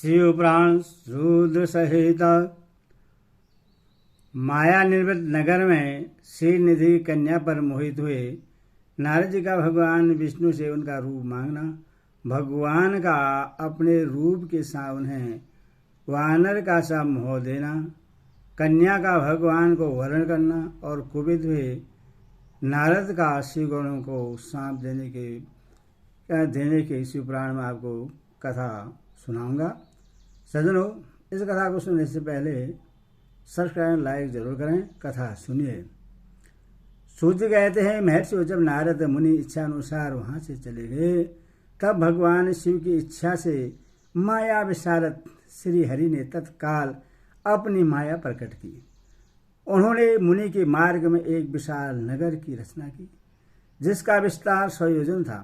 शिवपुराण रुद्र सहित माया निर्मित नगर में श्रीनिधि कन्या पर मोहित हुए नारद जी का भगवान विष्णु से उनका रूप मांगना, भगवान का अपने रूप के सामने वानर का सा मोह देना, कन्या का भगवान को वर्ण करना और कुपित हुए नारद का शिवगणों को सांप देने के शिवपुराण में आपको कथा सुनाऊंगा। सज्जनों, इस कथा को सुनने से पहले सब्सक्राइब लाइक जरूर करें। कथा सुनिए। सूर्य कहते हैं, महर्षि जब नारद मुनि इच्छा अनुसार वहां से चले गए, तब भगवान शिव की इच्छा से माया विशारद श्री हरि ने तत्काल अपनी माया प्रकट की। उन्होंने मुनि के मार्ग में एक विशाल नगर की रचना की, जिसका विस्तार 100 योजन था।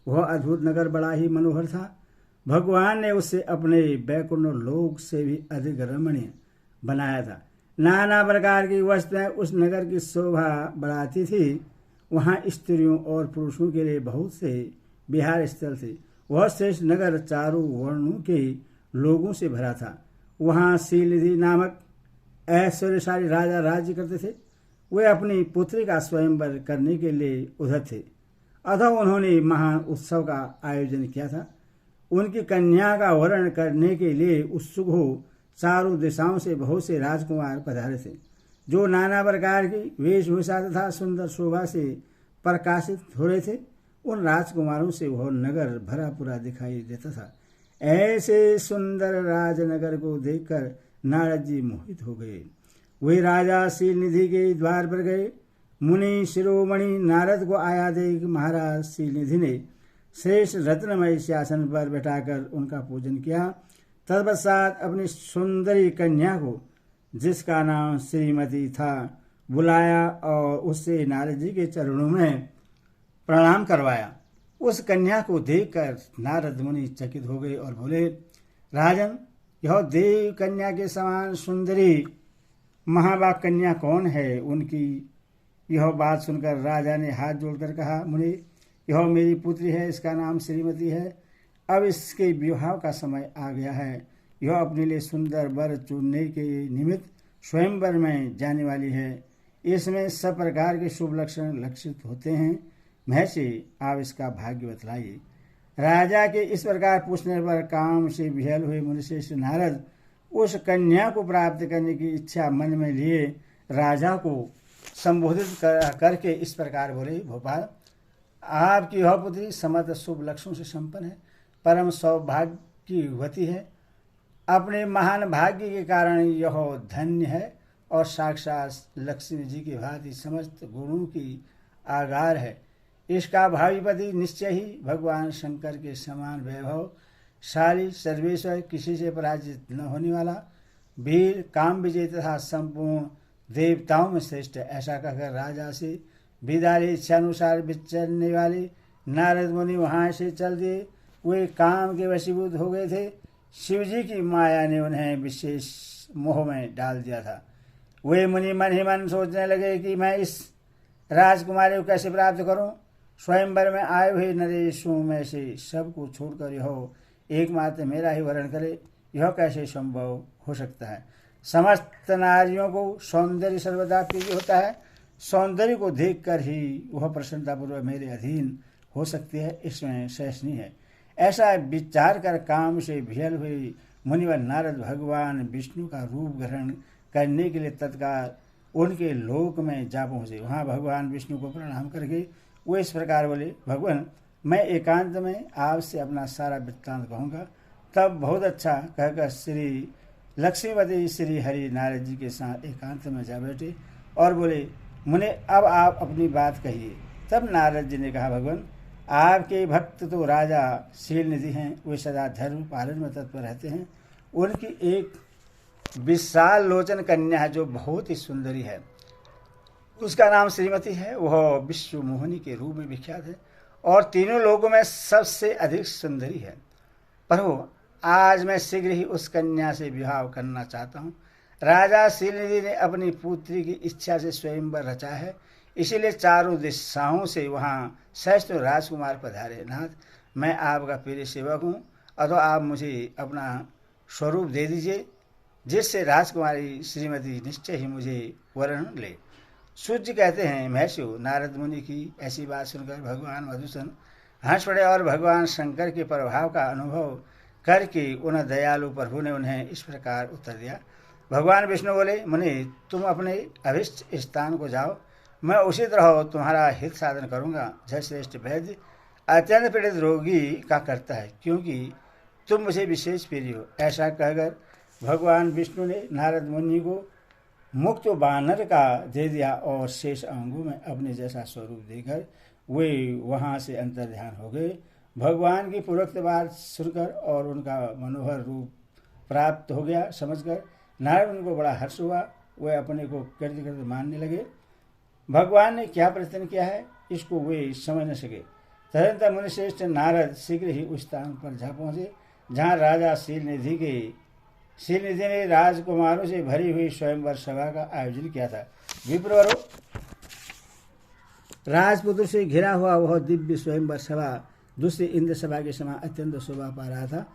वह अद्भुत नगर बड़ा ही मनोहर था। भगवान ने उसे अपने वैकुंठ लोक से भी अधिक रमणीय बनाया था। नाना प्रकार की वस्तुएं उस नगर की शोभा बढ़ाती थी। वहां स्त्रियों और पुरुषों के लिए बहुत से विहार स्थल थे। वह श्रेष्ठ नगर चारों वर्णों के लोगों से भरा था। वहां श्रीनिधि नामक ऐश्वर्यशाली राजा राज्य करते थे। वे अपनी पुत्री का स्वयंवर करने के लिए उधर थे। अतः उन्होंने महान उत्सव का आयोजन किया था। उनकी कन्या का वर्ण करने के लिए उत्सुक हो चारों दिशाओं से बहुत से राजकुमार पधारे थे, जो नाना प्रकार की वेशभूषा तथा सुंदर शोभा से प्रकाशित हो रहे थे। उन राजकुमारों से वह नगर भरा पूरा दिखाई देता था। ऐसे सुंदर राजनगर को देखकर नारद जी मोहित हो गए। वे राजा श्रीनिधि के द्वार पर गए। मुनि शिरोमणि नारद को आया देख महाराज श्रीनिधि ने श्रेष्ठ रत्नमय सिंहासन पर बैठाकर उनका पूजन किया। तत्पश्चात अपनी सुंदरी कन्या को, जिसका नाम श्रीमती था, बुलाया और उससे नारद जी के चरणों में प्रणाम करवाया। उस कन्या को देखकर नारद मुनि चकित हो गए और बोले, राजन, यह देव कन्या के समान सुंदरी महाभाग कन्या कौन है? उनकी यह बात सुनकर राजा ने हाथ जोड़कर कहा, मुनि, यह मेरी पुत्री है, इसका नाम श्रीमती है। अब इसके विवाह का समय आ गया है। यह अपने लिए सुंदर वर चुनने के निमित्त स्वयंवर में जाने वाली है। इसमें सब प्रकार के शुभ लक्षण लक्षित होते हैं। महर्षि, आप इसका भाग्य बतलाइए। राजा के इस प्रकार पूछने पर काम से विह्वल हुए मुनिश्रेष्ठ नारद उस कन्या को प्राप्त करने की इच्छा मन में लिए राजा को संबोधित करके इस प्रकार बोले, भोपाल, आपकी यह पुत्री समस्त शुभ लक्षणों से संपन्न है, परम सौभाग्यवती है। अपने महान भाग्य के कारण यह धन्य है और साक्षात लक्ष्मी जी की भांति समस्त गुणों की आगार है। इसका भावी पति निश्चय ही भगवान शंकर के समान वैभवशाली, सर्वेश्वर, किसी से पराजित न होने वाला, वीर, काम विजय तथा संपूर्ण देवताओं में श्रेष्ठ है। ऐसा कहकर राजा से विदा ले इच्छानुसार विचरने वाले नारद मुनि वहां से चल दिए। वे काम के वशीभूत हो गए थे। शिवजी की माया ने उन्हें विशेष मोह में डाल दिया था। वे मुनि मन ही मन सोचने लगे कि मैं इस राजकुमारी को कैसे प्राप्त करूं। स्वयंवर में आए हुए नरेशों में से सबको छोड़कर यह एकमात्र मेरा ही वर्ण करे, यह कैसे संभव हो सकता है? समस्त नारियों को सौंदर्य सर्वदा प्रिय होता है। सौंदर्य को देखकर ही वह प्रसन्नतापूर्वक मेरे अधीन हो सकती है, इसमें शेष नहीं है। ऐसा विचार कर काम से विह्वल हुए मुनिवर नारद भगवान विष्णु का रूप ग्रहण करने के लिए तत्काल उनके लोक में जा पहुँचे। वहाँ भगवान विष्णु को प्रणाम करके वो इस प्रकार बोले, भगवान, मैं एकांत में आपसे अपना सारा वृत्तांत कहूँगा। तब बहुत अच्छा कहकर श्री लक्ष्मीपति श्री हरि नारद जी के साथ एकांत में जा बैठे और बोले, मुने, अब आप अपनी बात कहिए। तब नारद जी ने कहा, भगवान, आपके भक्त तो राजा श्रीनिधि हैं। वे सदा धर्म पालन में तत्पर रहते हैं। उनकी एक विशाल लोचन कन्या है जो बहुत ही सुंदरी है। उसका नाम श्रीमती है। वह विश्व मोहिनी के रूप में विख्यात है और तीनों लोगों में सबसे अधिक सुंदरी है। प्रभु, आज मैं शीघ्र ही उस कन्या से विवाह करना चाहता हूँ। राजा श्रीनिधि ने अपनी पुत्री की इच्छा से स्वयंवर रचा है, इसीलिए चारों दिशाओं से वहाँ श्रेष्ठ राजकुमार पधारे। नाथ, मैं आपका प्रिय सेवक हूँ, अतः आप मुझे अपना स्वरूप दे दीजिए, जिससे राजकुमारी श्रीमती निश्चय ही मुझे वरण ले। सूत जी कहते हैं, महर्षियों, नारद मुनि की ऐसी बात सुनकर भगवान मधुसूदन हंस पड़े और भगवान शंकर के प्रभाव का अनुभव करके उन दयालु प्रभु ने उन्हें इस प्रकार उत्तर दिया। भगवान विष्णु बोले, मुनि, तुम अपने अभिष्ट स्थान को जाओ, मैं उसी तरह तुम्हारा हित साधन करूंगा। जय श्रेष्ठ वैद्य अत्यंत पीड़ित रोगी का करता है, क्योंकि तुम मुझे विशेष प्रिय हो। ऐसा कहकर भगवान विष्णु ने नारद मुनि को मुक्त बानर का दे दिया और शेष अंगों में अपने जैसा स्वरूप देकर वे वहां से अंतर ध्यान हो गए। भगवान की पूर्वोक्त बात सुनकर और उनका मनोहर रूप प्राप्त हो गया समझकर नारद मुनि को बड़ा हर्ष हुआ। वे अपने को कृतकृत मानने लगे। भगवान ने क्या प्रयत्न किया है इसको वे समझ न सके। तदनंतर मुनिश्रेष्ठ नारद शीघ्र ही उस स्थान पर जा पहुंचे जहाँ राजा शीलनिधि ने राजकुमारों से भरी हुई स्वयंवर सभा का आयोजन किया था। विप्रवरों, राजपुत्र से घिरा हुआ वह दिव्य स्वयंवर सभा दूसरी इंद्र सभा के समान अत्यंत शोभा पा रहा था।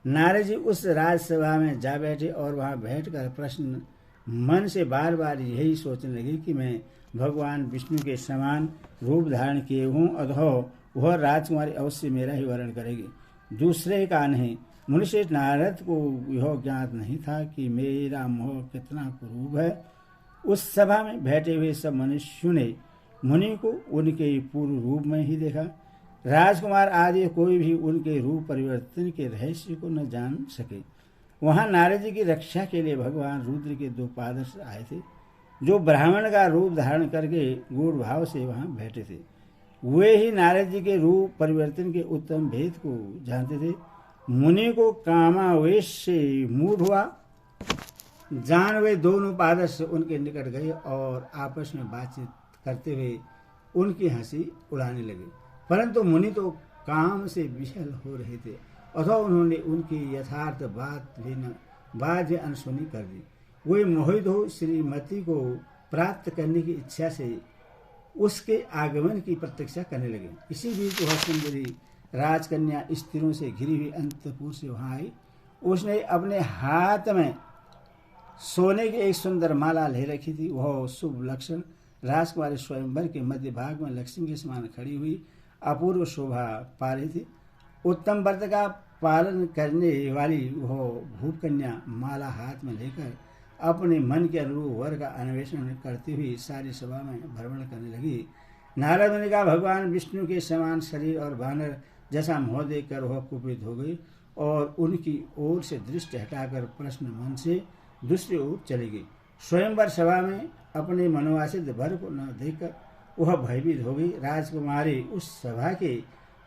नारद जी उस राजसभा में जा बैठे और वहां बैठकर प्रश्न मन से बार बार यही सोचने लगे कि मैं भगवान विष्णु के समान रूप धारण किए हूँ, अतः वह राजकुमारी अवश्य मेरा ही वर्ण करेगी, दूसरे का नहीं। मुनिश्रेष्ठ नारद को यह ज्ञात नहीं था कि मेरा मोह कितना कुरूप है। उस सभा में बैठे हुए सब मनुष्यों ने मुनि को उनके पूर्व रूप में ही देखा। राजकुमार आदि कोई भी उनके रूप परिवर्तन के रहस्य को न जान सके। वहां नारद जी की रक्षा के लिए भगवान रुद्र के 2 पादर्श आए थे, जो ब्राह्मण का रूप धारण करके गूढ़ भाव से वहां बैठे थे। वे ही नारद जी के रूप परिवर्तन के उत्तम भेद को जानते थे। मुनि को कामावेश से मूढ़ हुआ जान वे दोनों पादर्श उनके निकट गए और आपस में बातचीत करते हुए उनकी हंसी उड़ाने लगे। परंतु मुनि तो काम से विहल हो रहे थे, अथवा उन्होंने उनकी यथार्थ बात भी अनसुनी कर दी। वे मोहित हो श्रीमती को प्राप्त करने की इच्छा से उसके आगमन की प्रतीक्षा करने लगे। इसी बीच वह सुंदरी राजकन्या स्त्रियों से घिरी हुई अंतपुर से वहां आई। उसने अपने हाथ में सोने की एक सुंदर माला ले रखी थी। वह शुभ लक्षण राजकुमारी स्वयंवर के मध्य भाग में लक्ष्मी के समान खड़ी हुई अपूर्व शोभा पा रही थी। उत्तम व्रत का पालन करने वाली वह भूपकन्या माला हाथ में लेकर अपने मन के अनुरूप वर का अन्वेषण करती हुई सारी सभा में भ्रमण करने लगी। नारद मुनि का भगवान विष्णु के समान शरीर और वानर जैसा मोह देखकर वह कुपित हो गई और उनकी ओर से दृष्टि हटाकर प्रश्न मन से दूसरी ओर चली गई। स्वयंवर सभा में अपने मनोवासित वर को न देखकर वह भयभीत हो गई। राजकुमारी उस सभा के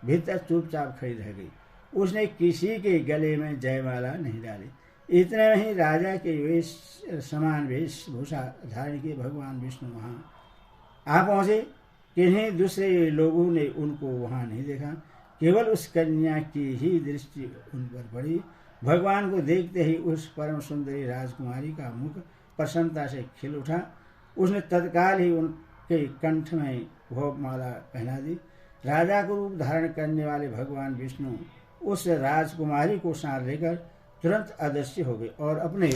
भीतर चुपचाप खड़ी रह गई। उसने किसी के गले में जयमाला नहीं डाली। इतने में ही राजा के समान वेशभूषा धारण किए भगवान विष्णु वहां आ पहुंचे। किन्हीं दूसरे लोगों ने उनको वहां नहीं देखा, केवल उस कन्या की ही दृष्टि उन पर पड़ी। भगवान को देखते ही उस परम सुंदरी राजकुमारी का मुख प्रसन्नता से खिल उठा। उसने तत्काल ही उनके कंठ में वह माला पहना दी। राजा को रूप धारण करने वाले भगवान विष्णु उस राजकुमारी को साथ लेकर तुरंत अदृश्य हो गए और अपने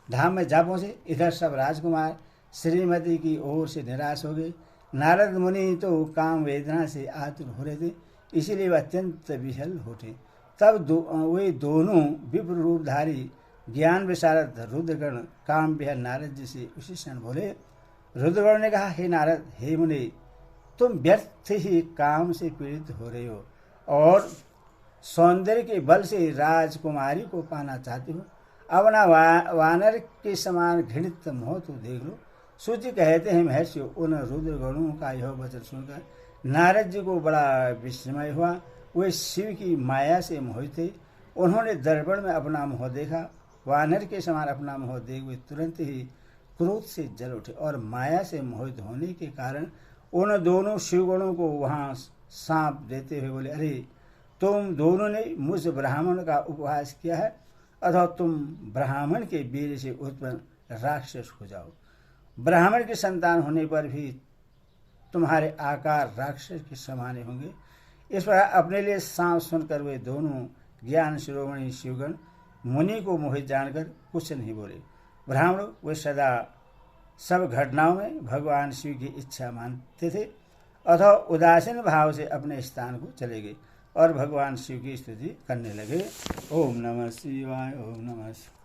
धाम में जा पहुंचे। इधर सब राजकुमार श्रीमती की ओर से निराश हो गए। नारद मुनि तो काम वेदना से आतुर हो रहे थे, इसीलिए वह अत्यंत विहल उठे। तब वे दोनों विप्र रूपधारी ज्ञान विशारद रुद्रगण काम विहल नारद जी से उसी क्षण बोले। रुद्रगण ने कहा, हे नारद, हे मुनि, तुम व्यर्थ ही काम से पीड़ित हो रहे हो और सौंदर्य के बल से राजकुमारी को पाना चाहते हो। अपना वानर के समान घृणित मोह तो देख लो। सूची कहते हैं, महर्षियों, उन रुद्रगणों का यह वचन सुनकर नारद जी को बड़ा विस्मय हुआ। वे शिव की माया से मोहित थे। उन्होंने दर्पण में अपना मोह देखा। वानर के समान अपना मोह देख वे तुरंत ही क्रोध से जल उठे और माया से मोहित होने के कारण उन दोनों शिवगणों को वहां सांप देते हुए बोले, अरे तुम दोनों ने मुझ ब्राह्मण का उपहास किया है, अथवा तुम ब्राह्मण के वीर से उत्पन्न राक्षस हो जाओ। ब्राह्मण की संतान होने पर भी तुम्हारे आकार राक्षस के समान होंगे। इस प्रकार अपने लिए सांप सुनकर वे दोनों ज्ञान शिरोमणि शिवगण मुनि को मोहित जानकर कुछ नहीं बोले। ब्राह्मण वे सदा सब घटनाओं में भगवान शिव की इच्छा मानते थे अथवा उदासीन भाव से अपने स्थान को चले गए और भगवान शिव की स्तुति करने लगे। ओम नमः शिवाय, ओम नमः शिवाय।